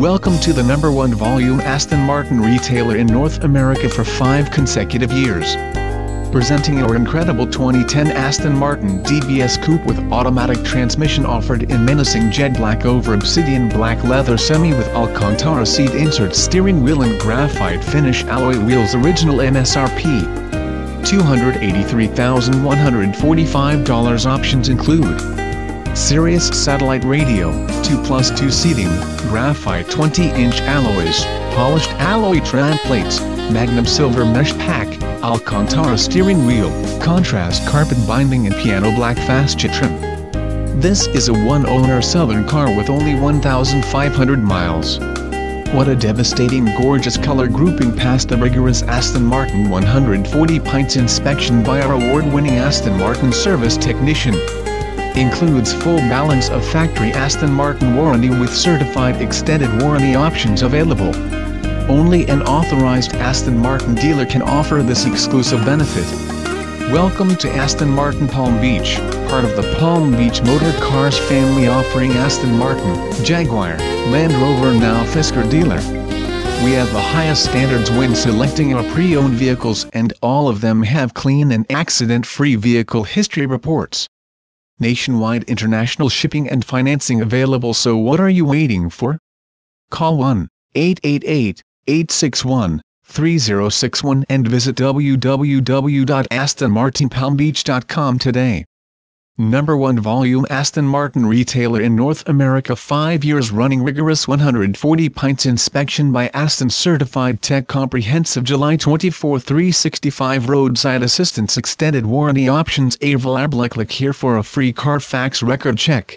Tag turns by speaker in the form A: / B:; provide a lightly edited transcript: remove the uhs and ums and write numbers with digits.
A: Welcome to the #1 volume Aston Martin retailer in North America for 5 consecutive years. Presenting our incredible 2010 Aston Martin DBS Coupe with automatic transmission offered in menacing jet black over obsidian black leather semi with Alcantara seat insert steering wheel and graphite finish alloy wheels. Original MSRP $283,145. Options include Sirius satellite radio, 2+2 seating, graphite 20-inch alloys, polished alloy trim plates, Magnum silver mesh pack, Alcantara steering wheel, contrast carpet binding and piano black fascia trim. This is a one-owner Southern car with only 1,500 miles. What a devastating gorgeous color grouping passed the rigorous Aston Martin 140 pints inspection by our award-winning Aston Martin service technician. Includes full balance of factory Aston Martin warranty with certified extended warranty options available. Only an authorized Aston Martin dealer can offer this exclusive benefit. Welcome to Aston Martin Palm Beach, part of the Palm Beach Motor Cars family offering Aston Martin, Jaguar, Land Rover now Fisker dealer. We have the highest standards when selecting our pre-owned vehicles and all of them have clean and accident-free vehicle history reports. Nationwide international shipping and financing available, so what are you waiting for? Call 1-888-861-3061 and visit www.astonmartinpalmbeach.com today. #1 volume Aston Martin retailer in North America, 5 years running, rigorous 140 pints inspection by Aston certified tech, comprehensive July 24 365 roadside assistance, extended warranty options available. Click here for a free Carfax record check.